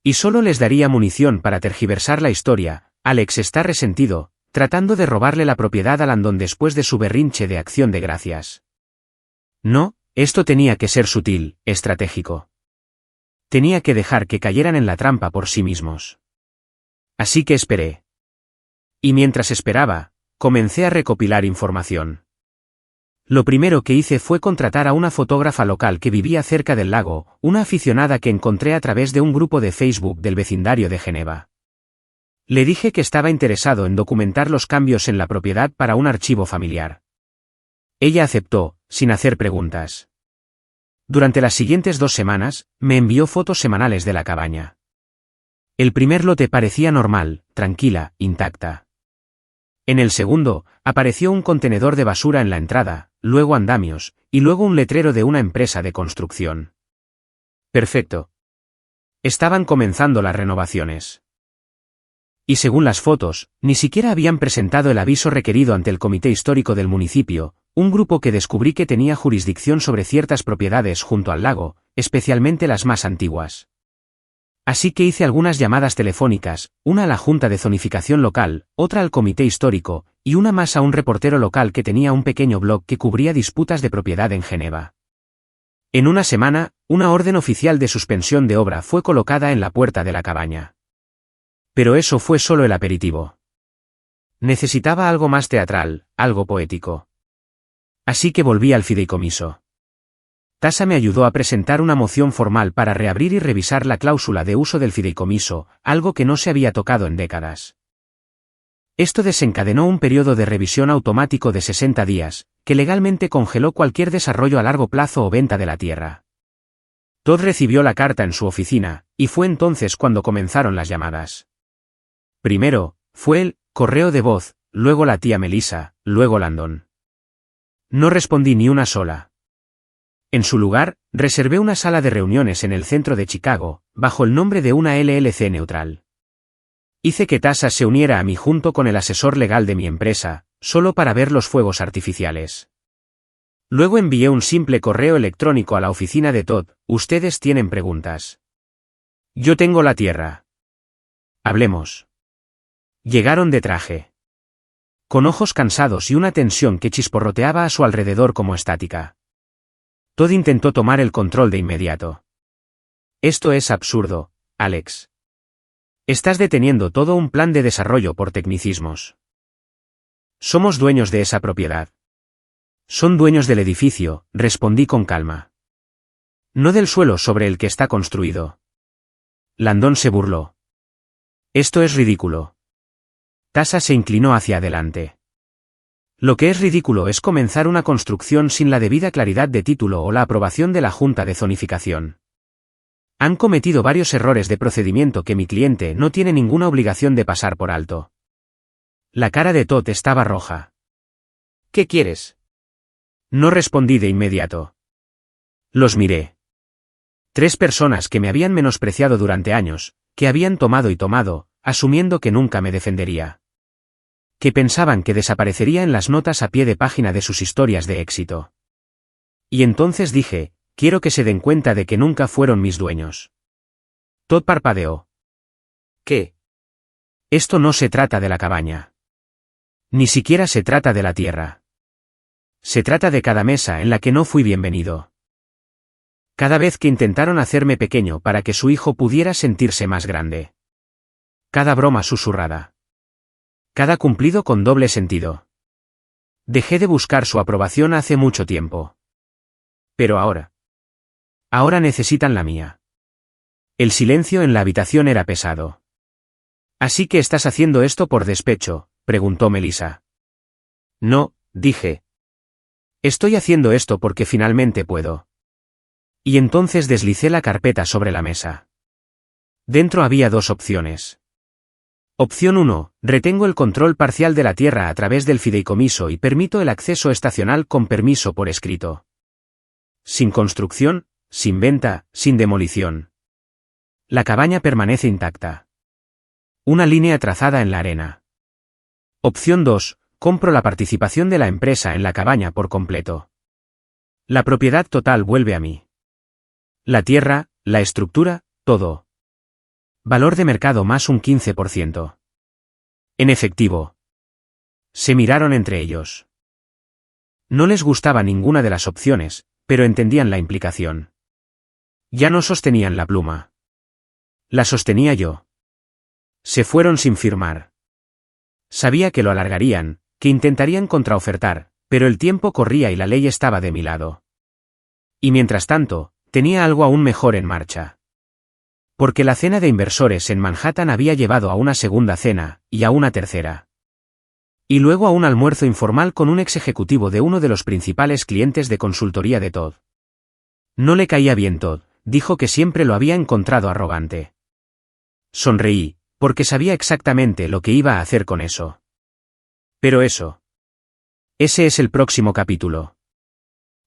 Y solo les daría munición para tergiversar la historia. Alex está resentido, tratando de robarle la propiedad a Landon después de su berrinche de Acción de Gracias. No, esto tenía que ser sutil, estratégico. Tenía que dejar que cayeran en la trampa por sí mismos. Así que esperé. Y mientras esperaba, comencé a recopilar información. Lo primero que hice fue contratar a una fotógrafa local que vivía cerca del lago, una aficionada que encontré a través de un grupo de Facebook del vecindario de Geneva. Le dije que estaba interesado en documentar los cambios en la propiedad para un archivo familiar. Ella aceptó, sin hacer preguntas. Durante las siguientes 2 semanas, me envió fotos semanales de la cabaña. El primer lote parecía normal, tranquila, intacta. En el segundo, apareció un contenedor de basura en la entrada, luego andamios, y luego un letrero de una empresa de construcción. Perfecto. Estaban comenzando las renovaciones. Y según las fotos, ni siquiera habían presentado el aviso requerido ante el Comité Histórico del municipio, un grupo que descubrí que tenía jurisdicción sobre ciertas propiedades junto al lago, especialmente las más antiguas. Así que hice algunas llamadas telefónicas, una a la Junta de Zonificación local, otra al Comité Histórico, y una más a un reportero local que tenía un pequeño blog que cubría disputas de propiedad en Geneva. En una semana, una orden oficial de suspensión de obra fue colocada en la puerta de la cabaña. Pero eso fue solo el aperitivo. Necesitaba algo más teatral, algo poético. Así que volví al fideicomiso. Tasa me ayudó a presentar una moción formal para reabrir y revisar la cláusula de uso del fideicomiso, algo que no se había tocado en décadas. Esto desencadenó un periodo de revisión automático de 60 días, que legalmente congeló cualquier desarrollo a largo plazo o venta de la tierra. Todd recibió la carta en su oficina, y fue entonces cuando comenzaron las llamadas. Primero, fue el correo de voz, luego la tía Melissa, luego Landon. No respondí ni una sola. En su lugar, reservé una sala de reuniones en el centro de Chicago, bajo el nombre de una LLC neutral. Hice que Tasa se uniera a mí junto con el asesor legal de mi empresa, solo para ver los fuegos artificiales. Luego envié un simple correo electrónico a la oficina de Todd. Ustedes tienen preguntas. Yo tengo la tierra. Hablemos. Llegaron de traje. Con ojos cansados y una tensión que chisporroteaba a su alrededor como estática. Todd intentó tomar el control de inmediato. Esto es absurdo, Alex. Estás deteniendo todo un plan de desarrollo por tecnicismos. Somos dueños de esa propiedad. Son dueños del edificio, respondí con calma. No del suelo sobre el que está construido. Landon se burló. Esto es ridículo. Tasa se inclinó hacia adelante. Lo que es ridículo es comenzar una construcción sin la debida claridad de título o la aprobación de la Junta de Zonificación. Han cometido varios errores de procedimiento que mi cliente no tiene ninguna obligación de pasar por alto. La cara de Todd estaba roja. ¿Qué quieres? No respondí de inmediato. Los miré. 3 personas que me habían menospreciado durante años, que habían tomado y tomado, asumiendo que nunca me defendería. Que pensaban que desaparecería en las notas a pie de página de sus historias de éxito. Y entonces dije, quiero que se den cuenta de que nunca fueron mis dueños. Todd parpadeó. ¿Qué? Esto no se trata de la cabaña. Ni siquiera se trata de la tierra. Se trata de cada mesa en la que no fui bienvenido. Cada vez que intentaron hacerme pequeño para que su hijo pudiera sentirse más grande. Cada broma susurrada. Cada cumplido con doble sentido. Dejé de buscar su aprobación hace mucho tiempo. Pero ahora. Ahora necesitan la mía. El silencio en la habitación era pesado. ¿Así que estás haciendo esto por despecho?, preguntó Melissa. No, dije. Estoy haciendo esto porque finalmente puedo. Y entonces deslicé la carpeta sobre la mesa. Dentro había dos opciones. Opción 1, retengo el control parcial de la tierra a través del fideicomiso y permito el acceso estacional con permiso por escrito. Sin construcción, sin venta, sin demolición. La cabaña permanece intacta. Una línea trazada en la arena. Opción 2, compro la participación de la empresa en la cabaña por completo. La propiedad total vuelve a mí. La tierra, la estructura, todo. Valor de mercado más un 15%. En efectivo. Se miraron entre ellos. No les gustaba ninguna de las opciones, pero entendían la implicación. Ya no sostenían la pluma. La sostenía yo. Se fueron sin firmar. Sabía que lo alargarían, que intentarían contraofertar, pero el tiempo corría y la ley estaba de mi lado. Y mientras tanto, tenía algo aún mejor en marcha. Porque la cena de inversores en Manhattan había llevado a una segunda cena, y a una tercera. Y luego a un almuerzo informal con un ex ejecutivo de uno de los principales clientes de consultoría de Todd. No le caía bien Todd, dijo que siempre lo había encontrado arrogante. Sonreí, porque sabía exactamente lo que iba a hacer con eso. Pero eso. Ese es el próximo capítulo.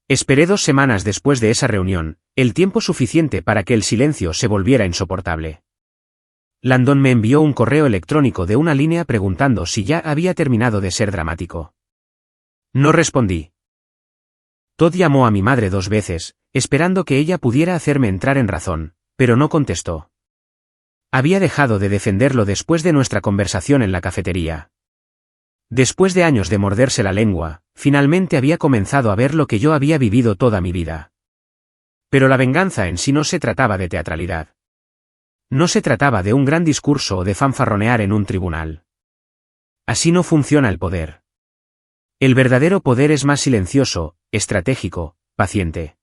Esperé 2 semanas después de esa reunión, el tiempo suficiente para que el silencio se volviera insoportable. Landon me envió un correo electrónico de una línea preguntando si ya había terminado de ser dramático. No respondí. Todd llamó a mi madre 2 veces, esperando que ella pudiera hacerme entrar en razón, pero no contestó. Había dejado de defenderlo después de nuestra conversación en la cafetería. Después de años de morderse la lengua, finalmente había comenzado a ver lo que yo había vivido toda mi vida. Pero la venganza en sí no se trataba de teatralidad. No se trataba de un gran discurso o de fanfarronear en un tribunal. Así no funciona el poder. El verdadero poder es más silencioso, estratégico, paciente.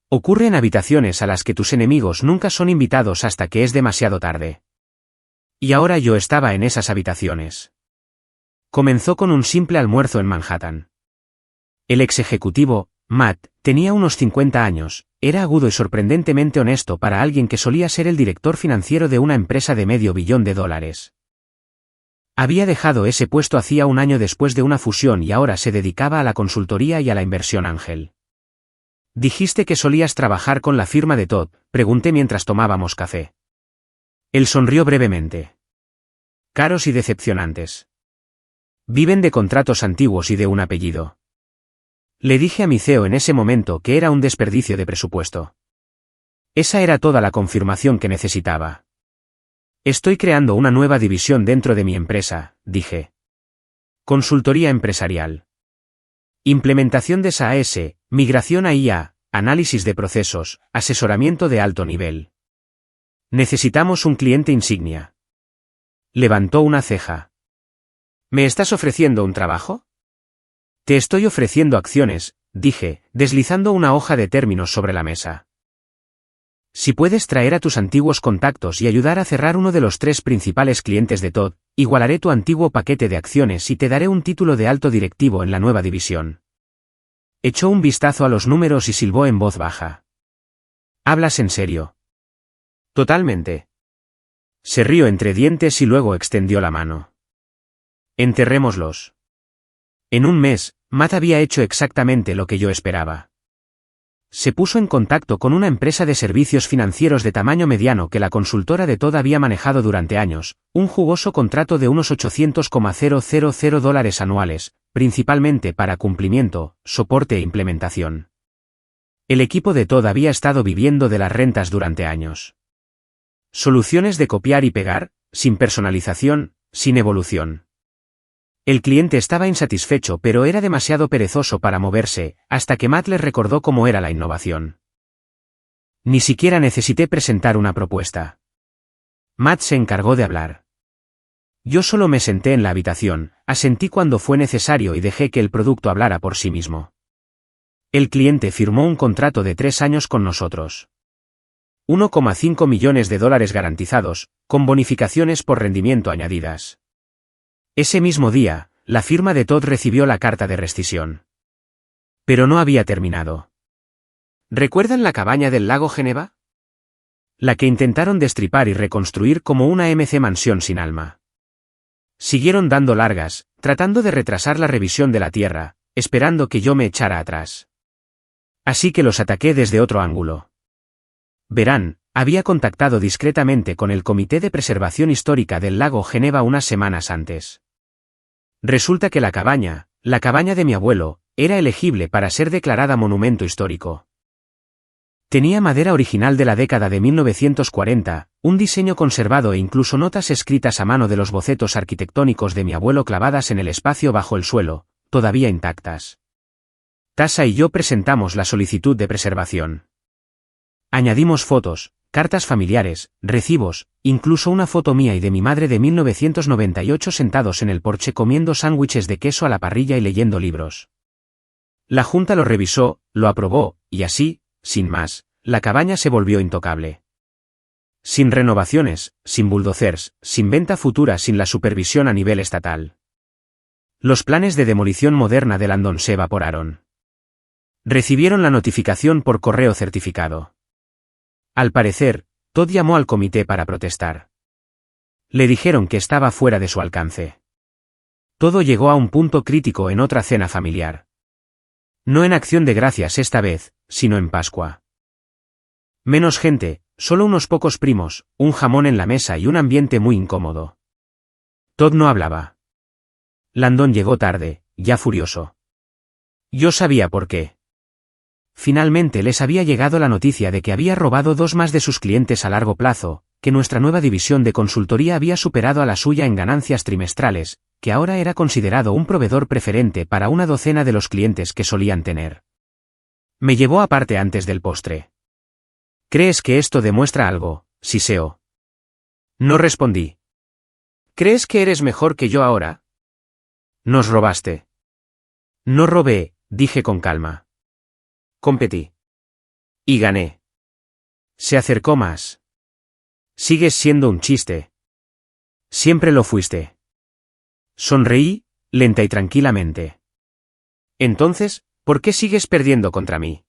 Ocurre en habitaciones a las que tus enemigos nunca son invitados hasta que es demasiado tarde. Y ahora yo estaba en esas habitaciones. Comenzó con un simple almuerzo en Manhattan. El ex ejecutivo, Matt, tenía unos 50 años, era agudo y sorprendentemente honesto para alguien que solía ser el director financiero de una empresa de $500 millones. Había dejado ese puesto hacía un año después de una fusión y ahora se dedicaba a la consultoría y a la inversión ángel. Dijiste que solías trabajar con la firma de Todd, pregunté mientras tomábamos café. Él sonrió brevemente. Caros y decepcionantes. Viven de contratos antiguos y de un apellido. Le dije a mi CEO en ese momento que era un desperdicio de presupuesto. Esa era toda la confirmación que necesitaba. Estoy creando una nueva división dentro de mi empresa, dije. Consultoría empresarial. Implementación de SaaS, migración a IA, análisis de procesos, asesoramiento de alto nivel. Necesitamos un cliente insignia. Levantó una ceja. ¿Me estás ofreciendo un trabajo? Te estoy ofreciendo acciones, dije, deslizando una hoja de términos sobre la mesa. Si puedes traer a tus antiguos contactos y ayudar a cerrar uno de los 3 principales clientes de Todd, igualaré tu antiguo paquete de acciones y te daré un título de alto directivo en la nueva división. Echó un vistazo a los números y silbó en voz baja. ¿Hablas en serio? Totalmente. Se rió entre dientes y luego extendió la mano. Enterrémoslos. En un mes, Matt había hecho exactamente lo que yo esperaba. Se puso en contacto con una empresa de servicios financieros de tamaño mediano que la consultora de Todd había manejado durante años, un jugoso contrato de unos $800,000 anuales, principalmente para cumplimiento, soporte e implementación. El equipo de Todd había estado viviendo de las rentas durante años. Soluciones de copiar y pegar, sin personalización, sin evolución. El cliente estaba insatisfecho pero era demasiado perezoso para moverse, hasta que Matt les recordó cómo era la innovación. Ni siquiera necesité presentar una propuesta. Matt se encargó de hablar. Yo solo me senté en la habitación, asentí cuando fue necesario y dejé que el producto hablara por sí mismo. El cliente firmó un contrato de 3 años con nosotros. $1,5 millones garantizados, con bonificaciones por rendimiento añadidas. Ese mismo día, la firma de Todd recibió la carta de rescisión. Pero no había terminado. ¿Recuerdan la cabaña del lago Geneva? La que intentaron destripar y reconstruir como una mansión sin alma. Siguieron dando largas, tratando de retrasar la revisión de la tierra, esperando que yo me echara atrás. Así que los ataqué desde otro ángulo. Verán, había contactado discretamente con el Comité de Preservación Histórica del lago Geneva unas semanas antes. Resulta que la cabaña de mi abuelo, era elegible para ser declarada monumento histórico. Tenía madera original de la década de 1940, un diseño conservado e incluso notas escritas a mano de los bocetos arquitectónicos de mi abuelo clavadas en el espacio bajo el suelo, todavía intactas. Tasa y yo presentamos la solicitud de preservación. Añadimos fotos, cartas familiares, recibos, incluso una foto mía y de mi madre de 1998 sentados en el porche comiendo sándwiches de queso a la parrilla y leyendo libros. La Junta lo revisó, lo aprobó, y así, sin más, la cabaña se volvió intocable. Sin renovaciones, sin bulldozers, sin venta futura, sin la supervisión a nivel estatal. Los planes de demolición moderna de Landon se evaporaron. Recibieron la notificación por correo certificado. Al parecer, Todd llamó al comité para protestar. Le dijeron que estaba fuera de su alcance. Todo llegó a un punto crítico en otra cena familiar. No en Acción de Gracias esta vez, sino en Pascua. Menos gente, solo unos pocos primos, un jamón en la mesa y un ambiente muy incómodo. Todd no hablaba. Landon llegó tarde, ya furioso. Yo sabía por qué. Finalmente les había llegado la noticia de que había robado 2 más de sus clientes a largo plazo, que nuestra nueva división de consultoría había superado a la suya en ganancias trimestrales, que ahora era considerado un proveedor preferente para una docena de los clientes que solían tener. Me llevó aparte antes del postre. ¿Crees que esto demuestra algo, Siseo? No respondí. ¿Crees que eres mejor que yo ahora? Nos robaste. No robé, dije con calma. Competí. Y gané. Se acercó más. Sigues siendo un chiste. Siempre lo fuiste. Sonreí, lenta y tranquilamente. Entonces, ¿por qué sigues perdiendo contra mí?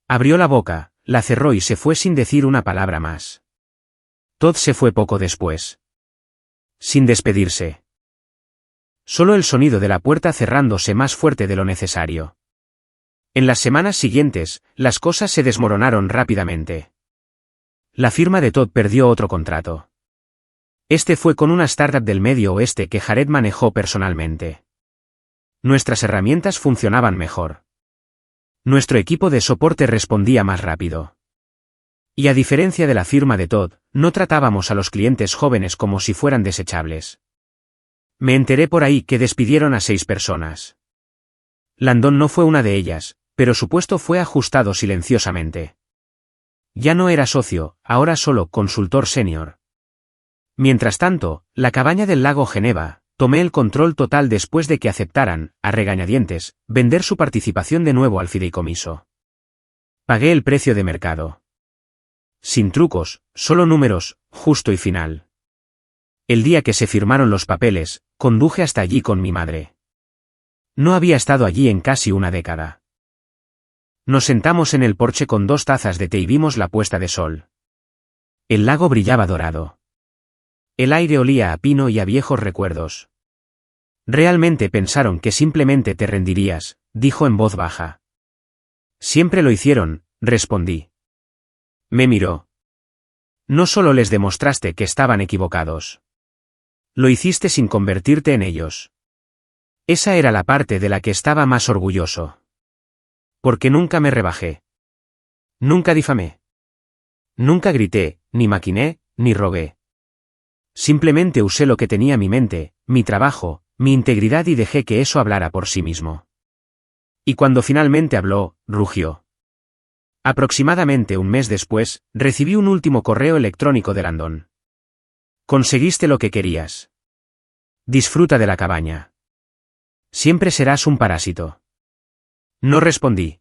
Abrió la boca, la cerró y se fue sin decir una palabra más. Todd se fue poco después. Sin despedirse. Solo el sonido de la puerta cerrándose más fuerte de lo necesario. En las semanas siguientes, las cosas se desmoronaron rápidamente. La firma de Todd perdió otro contrato. Este fue con una startup del Medio Oeste que Jared manejó personalmente. Nuestras herramientas funcionaban mejor. Nuestro equipo de soporte respondía más rápido. Y a diferencia de la firma de Todd, no tratábamos a los clientes jóvenes como si fueran desechables. Me enteré por ahí que despidieron a 6 personas. Landon no fue una de ellas, pero su puesto fue ajustado silenciosamente. Ya no era socio, ahora solo consultor senior. Mientras tanto, la cabaña del lago Geneva, tomé el control total después de que aceptaran, a regañadientes, vender su participación de nuevo al fideicomiso. Pagué el precio de mercado. Sin trucos, solo números, justo y final. El día que se firmaron los papeles, conduje hasta allí con mi madre. No había estado allí en casi una década. Nos sentamos en el porche con 2 tazas de té y vimos la puesta de sol. El lago brillaba dorado. El aire olía a pino y a viejos recuerdos. Realmente pensaron que simplemente te rendirías, dijo en voz baja. Siempre lo hicieron, respondí. Me miró. No solo les demostraste que estaban equivocados. Lo hiciste sin convertirte en ellos. Esa era la parte de la que estaba más orgulloso. Porque nunca me rebajé. Nunca difamé. Nunca grité, ni maquiné, ni rogué. Simplemente usé lo que tenía mi mente, mi trabajo, mi integridad y dejé que eso hablara por sí mismo. Y cuando finalmente habló, rugió. Aproximadamente un mes después, recibí un último correo electrónico de Landon. Conseguiste lo que querías. Disfruta de la cabaña. Siempre serás un parásito. No respondí.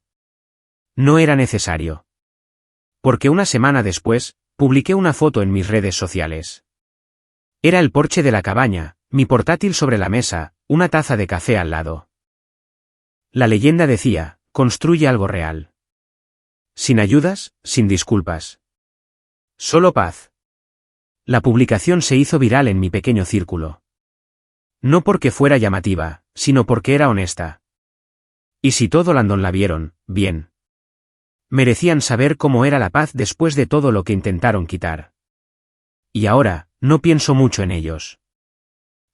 No era necesario. Porque una semana después, publiqué una foto en mis redes sociales. Era el porche de la cabaña, mi portátil sobre la mesa, una taza de café al lado. La leyenda decía, construye algo real. Sin ayudas, sin disculpas. Solo paz. La publicación se hizo viral en mi pequeño círculo. No porque fuera llamativa, sino porque era honesta. Y si todo Landon la vieron, bien. Merecían saber cómo era la paz después de todo lo que intentaron quitar. Y ahora, no pienso mucho en ellos.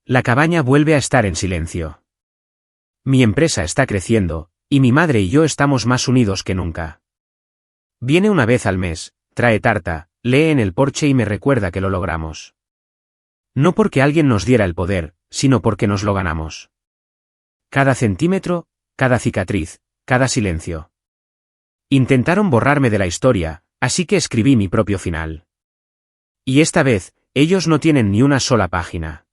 La cabaña vuelve a estar en silencio. Mi empresa está creciendo, y mi madre y yo estamos más unidos que nunca. Viene una vez al mes, trae tarta, lee en el porche y me recuerda que lo logramos. No porque alguien nos diera el poder, sino porque nos lo ganamos. Cada centímetro, cada cicatriz, cada silencio. Intentaron borrarme de la historia, así que escribí mi propio final. Y esta vez, ellos no tienen ni una sola página.